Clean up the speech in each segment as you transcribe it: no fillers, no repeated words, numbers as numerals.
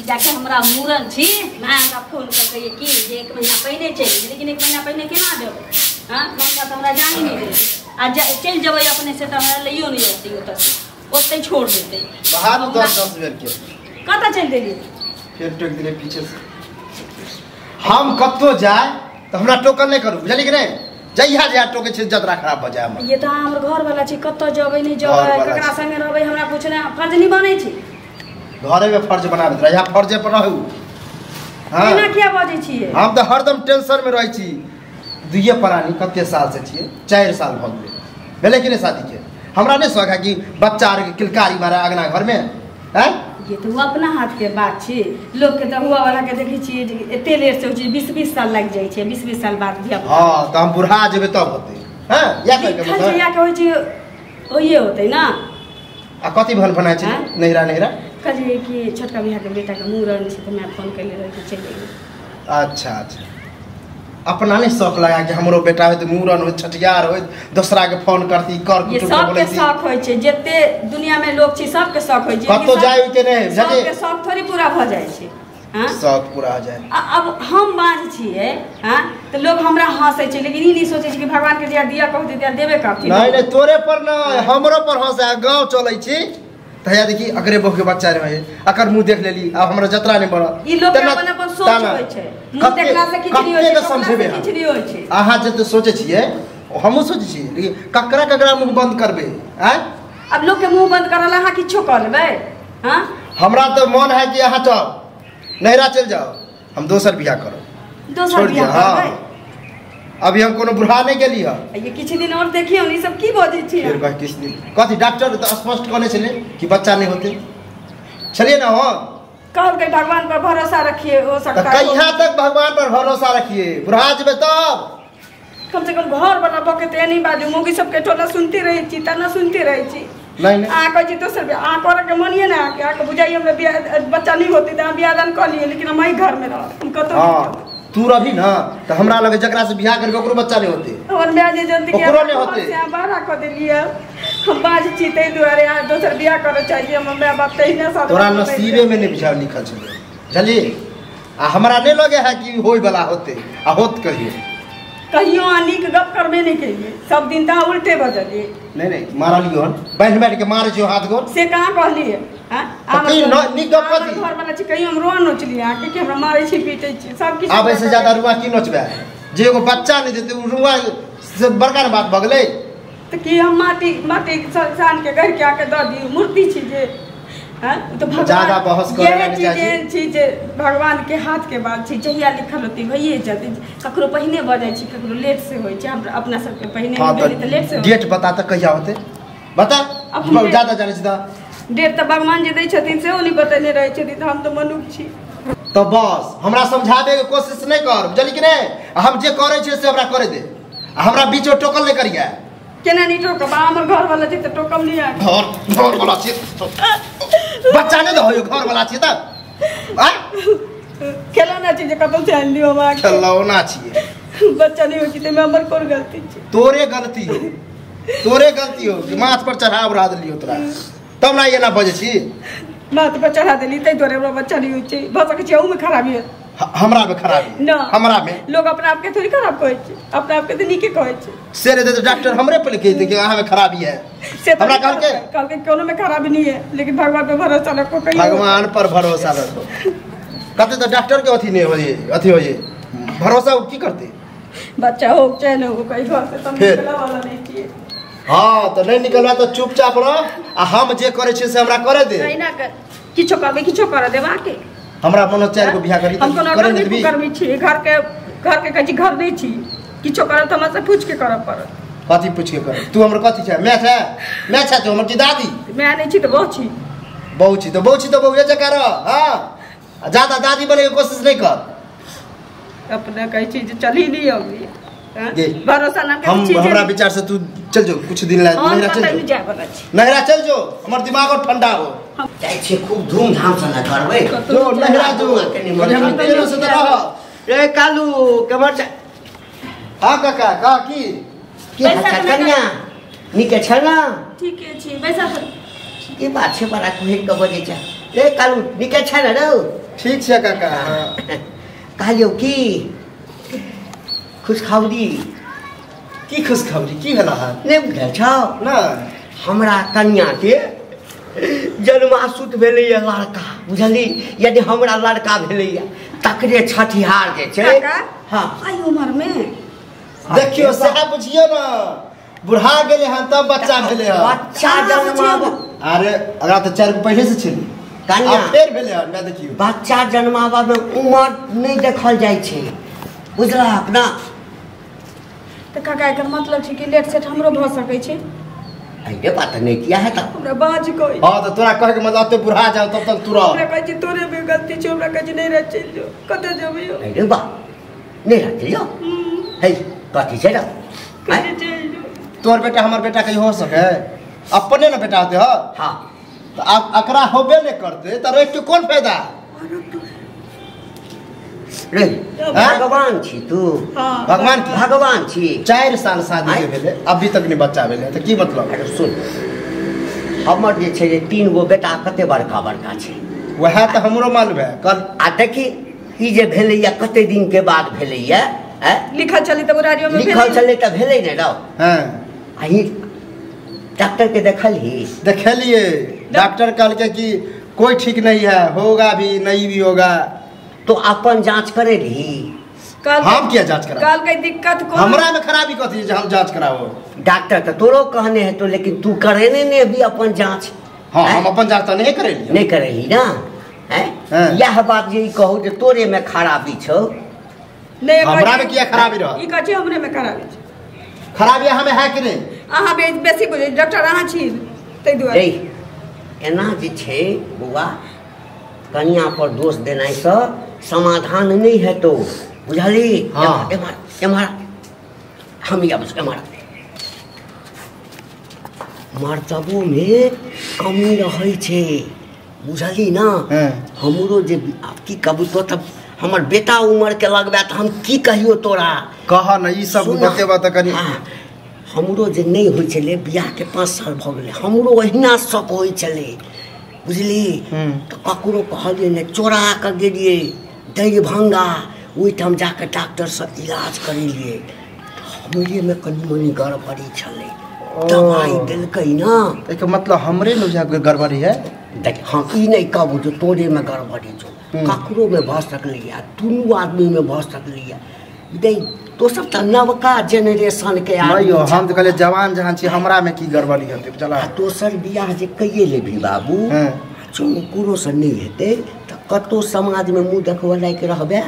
जाके हमरा मूरन छी मैं हमरा फोन करके ये की जे 1 महीना पहले चल लेकिन 1 महीना पहले केना देब हां मौका त हमरा जानी नहीं दे आ चल जबै अपने से त हमरा लइयो नहीं होती ओत से ओते छोड़ देते बाहर 10 बेर के कता चल देली फिर टोक दिले पीछे से हम कत्तो जाए तो हमरा टोकन नहीं करू बुझली कि नहीं जइहा जे टोके छै जतरा खराब भ जाए ये त हमर घर वाला छी कत्तो जबै नहीं जबै ककरा संगे रहबै हमरा पूछना फर्ज नहीं बनै छी घरे में फर्ज बना दे यहाँ फर्जे पर रहू हां केना किया बाजै छियै हम तो हरदम टेंशन में रहै छी दुइये प्राणी कते साल से छियै 4 साल भ गेलै भेले कि नहीं शादी के हमरा नहीं शौक है कि बच्चा आर के किलकारी मारे अगना घर में हैं ये तो अपना हाथ के बात छी लोग के त हुआ वाला के देखै छी एते लेट से 20-20 साल लग जाय छै 20-20 साल बाद दिया हां त हम बुढ़ा जेबे तब होते हैं या कह के मतलब या कहै छी ओये होतै ना आ कथि भन बनाय छै नहिरा कहे कि छोटका बिहार के बेटा के मूरन छै तो मैं फोन कैले रही कि चल गई अच्छा अपना नहीं शौक लगा कि हमरो बेटा हो तो मूरन हो छठियार हो दूसरा के फोन करती कर ये सब के शौक होय छै जते दुनिया में लोग छी सब के शौक होय छै कतो जाय के नहीं सब के शौक थोड़ी पूरा भ जाय छै हां शौक पूरा हो जाए अब हम बाज छिए हां तो लोग हमरा हंसै छै लेकिन ई नहीं सोचै छै कि भगवान के जे दिया कहू दिया देबे करथि नहीं तोरे पर ना हमरो पर हंसै गांव चलै छी तया देखी अगरे बहु के बच्चा रहे अकर मुंह देख लेली अब हमरा जतरा नहीं बड़ा ई लोग के अपन सोच होय छै मुंह देखला से किछनी होय छै समझबे किछनी होय छै आहा जते सोचे छिए हमहु सोचे छी लेकिन ककरा मुंह बंद करबे हैं अब लोग के मुंह बंद करला हां किछो कर लेबे हां हमरा तो मन है कि यहाँ तो नहिरा चल जाओ हम दोसर बियाह करो दोसर बियाह करबै अभी हम कोनो बुढ़ा नहीं गेली ह ये किछ दिन और देखियो नी सब की बजै छी फिर कह किस दिन कथि डॉक्टर तो स्पष्ट कहने छले कि बच्चा नहीं होते चलिए ना हो कहल के भगवान पर भरोसा रखिए हो सकता है कहिया तक भगवान पर भरोसा रखिए बुढ़ा जेबे तब कम से कम घर बनाबो के ते नहीं बाजू मोगी सब के टोला सुनती रही छी तना सुनती रही छी नहीं आ कह छी दोसर आ कर के मनिए ना आ के बुझाई हमरा बच्चा नहीं होती त हम बियाह दान कर लिए लेकिन हम ही घर में रह हम कतो हां तू रही ना तो हमरा लगे जकरा से बियाह करके ओकरो बच्चा नहीं होते और मैं जे जल्दी के ओकरो नहीं होते से बारा कर देलिए हम बाज छी ते दुआरे आ दोसर बियाह करे चाहिए हम मैं बात तई ना सब तोरा नसीबे में नहीं बिचार लिखल छले चलिए आ हमरा नहीं लगे है कि होय वाला होते आ होत कहियो अनिक गप करबे नहीं कहिए सब दिन ता उल्टे बजलिए नहीं मारा लियो बैठ के मारे छियो हाथ गोर से कहां कहलिए हां निक गप कथि घर वाला छी कहियो हम रोन नोचलिए आ के हमरा मारे छी पीटे छी सब किछ अब ऐसे ज्यादा रुआ की नोचबे जे एगो बच्चा नहीं देते रुआ से बड़का बात भ गेलै त की हम माटी सान के घर के आके द दी मूर्ति छी जे हां तो ज्यादा बहस करे नहीं चाहिए चीज भगवान के हाथ के बात छी जहिया लिखल होती भइए जल्दी ककरो पहिने बजाय छी ककरो लेट से होय छै हम अपना सब के पहिने भेली त लेट से डेट बता त कहिया होते बता अब ज्यादा जाने छी त डेट त भगवान जी दै छथिन से ओनी बतेने रहै छथिन हम त मनुष्य छी तो बस हमरा समझाबे के कोशिश नहीं कर बुझली कि नहीं हम जे करे छी से हमरा करे दे हमरा बीच में टोकल नहीं करिया केना नहीं टोकब हमर घर वाला छी त टोकम नहीं आ घर वाला छी बच्चा नहीं होयो घर वाला छी त आ खेलौना छी जे कतौ से आन लियो हमरा खेलौना छी बच्चा नहीं होती त मैं हमर कोन गलती छी तोरे गलती हो कि माथ पर चढ़ाव रहा दिलियो तोरा तब ना ये ना बजे छी माथ पर चढ़ा देली तै तोरे हमरा बच्चा नहीं होय छै भ सकै छै उ में खराबी है हमरा में खराबी ना हमरा में लोग अपना आप के थोड़ी खराब कहै छै अपना आप के त नीके कहै छै से रे तो डॉक्टर हमरे पे लिखे थे कि अहाँ में खराबी है हमरा कल के कोनो में खराबी नहीं है लेकिन भगवान पे भरोसा रखो कहीं भगवान पर भरोसा रखो कहते तो डॉक्टर के अथी नहीं होई अथी होई भरोसा की करते बच्चा हो चाहे न हो कहीं घर से तुम निकला वाला नहीं किए हां तो नहीं निकलवा तो चुपचाप रह आ हम जे करे छी से हमरा करे दे नहीं ना किछो करबे किछो कर देबा के हमरा मन चार को बियाह करी हम कोनो करबी छी घर के कहि घर नहीं छी किछो करब त हमरा से पूछ के करब पड़त कथि पूछ के कर तू हमर कथि छै मैं छै तो हमर दादी मैं नहीं छी तो बहु छी तो बहु ये जका रह हां ज्यादा दादी बने की कोशिश नहीं कर अपना कहि छी चल ही नहीं अभी भरोसा ना हम हमरा विचार से तू चल जो कुछ दिन ला नहिरा चल नहिरा चल जो हमर दिमाग ठंडा हो हम जाय छी खूब धूमधाम से ना करबै जो नहिरा जो हम तेरे से रह ए कालू कमर हां काका का की कन्या निके छ ना ठीके छी बैसा की बात छै बड़ा कोहे के बजे छ ए कालू निके छै न रौ ठीक छै काका कहलियो की खुशखबरी की खुशखबरी की भेला है नहीं बुझल छौ ना हमरा कन्या के जन्मासुत भेलैया लड़का बुझली यदि हमरा लड़का भेलैया तकरे छठिहार जे छै हां आई उम्र में देखियो साहब बुझियो ना बुढ़ा गेले हन तब बच्चा भेले हन बच्चा जन्माबा अरे अगर तो 4 पहले से छली कन्या फेर भेले हन मैं देखियो बच्चा जन्माबा में उम्र नहीं देखल जाय छै बुझला अपना तो काका एकर मतलब छै कि लेट सेट हमरो भ सकै छै अरे बात नहीं किया है तब हमरा बाज कोई हां तो तोरा कह के मतलब तो बुढ़ा जाओ तब तक तू रह हमरा कहै छै तोरे में गलती छै हमरा कहै छै नहीं रह चल जो कत जेबै अरे बा नहीं रहते जो है कथी छै रे कत चल जो तोर बेटा हमर बेटा कहीं हो सके अपने ना बेटा होते हो हां तो आप अकरा होबे नहीं करते तो रह के कौन फायदा रे भगवान छी तू भगवान की भगवान छी 4 साल शादी के भेले अभी तक नहीं बच्चा भेले तो की मतलब अरे सुन हमर जे छै जे 3 गो बेटा कते बड़का बड़का छै वह तो हमरो मालूम है कल आ देखी ई जे भेलैया कते दिन के बाद भेलैया लिखल चली त बुरारियो में लिखल चले त भेलै ने रौ हां आई डॉक्टर के देखली देखलिए डॉक्टर कहलके कि कोई ठीक नहीं है होगा भी नहीं भी होगा तो अपन जांच करे रही हम क्या जांच करा काल के दिक्कत को हमरा में खराबी कथी है हम जांच कराओ डॉक्टर तो तोरो कहने है तो लेकिन तू करेने ने भी अपन जांच हां हम अपन जांच तो नहीं करेली नहीं करेली ना हैं यह बात जे कहू जे तोरे में खराबी छौ नहीं हमरा में किया खराबी रह ई कहै हमरे में खराबी छै खराबी हमें है कि नहीं अहाँ बेसी बुझै डॉक्टर अहाँ छी तै दुआरे एना जे छै बुआ कन्या पर दोष देनाइ से समाधान नहीं है तो बुझली हाँ एम्हर हम एम्हर मर्तबो में कमी रहे छे बुझली ना हमरो जे की कहबू तो तब हमर बेटा उम्र के लगबा त हम की कहियो तोरा कह न ई सब बतेबा त कनी हमरो जे नहीं होय छले बियाह के 5 साल भ गेले हमरो ओहिना शक होय छले बुझली तो ककरो कहलिए ने चोरा के गेलिए दही भंगा ओई ठाम जाके डॉक्टर से इलाज करेलिए हमरे में कनी मनी गड़बड़ी छले दवाई देलकै ना एक मतलब हमरे में गड़बड़ी है देख हां ई नहीं कहबू जो तोरे में गड़बड़ी छौ ककरो में भ सकलिए दुनू आदमी में भ सकलिए दे तो सब त नवका जनरेशन के आदमी नहीं हम तो कहले जवान जहां छी हमरा में की गड़बड़ी हेते चला दोसर बियाह जे कइए लेबी बाबू चुमकुरो से नहीं हेते त कतो समाज में मुंह देखवा लायक रहबे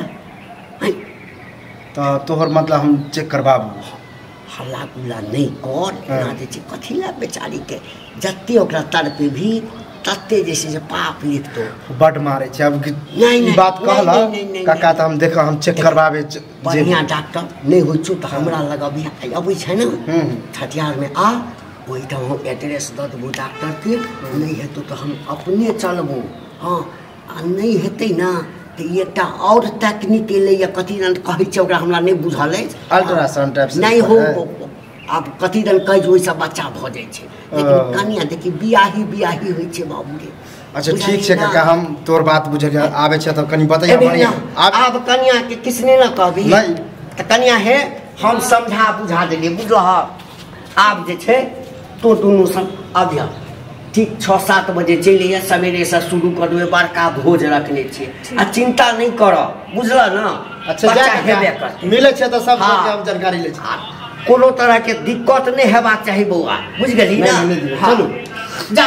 तो तोहर मतलब हम चेक करबाबू हल्ला गुल्ला नहीं कर ना जे छी कथिला बेचारी के जत्ते ओकरा तर पे भी तत्ते जैसे जे पाप लिख तो बड मारे छै अब ई बात कहला काका त हम देखा हम चेक करबाबे बढ़िया डॉक्टर नहीं होय छु त हमरा लग अबै छै ना छठियार में आ ओई ठाम हम एड्रेस द देबो डॉक्टर के नहीं हेतु तो हम अपने चलबो हां आ नहीं हेतै ना तो एकटा और तकनीक ले या कथि न कहै छै ओकरा हमरा नहीं बुझल है अल्ट्रासाउंड टाइप से नहीं हो अब कथि दिन कह ओइ सब बच्चा भ जाय छै लेकिन कनिया देखि बियाही होय छै बाबू रे अच्छा ठीक छै काका हम तोर बात बुझल आबे छै त कनी बताइए बढ़िया अब कनिया के किसने न कहबी नहीं त कनिया है हम समझा बुझा देलिए बुझलह आब जे छै तो दुनू सब आबिया ठीक 6-7 बजे चलिए सवेरे से शुरू कर देबे बड़का भोज रखने छी आ चिंता नहीं करो बुझला ना अच्छा जा हेबे कर मिले छै त सब के हम जानकारी ले छी कोनो तरह के दिक्कत नहीं हेबाक चाही बौआ बुझ गेली ना चलू जा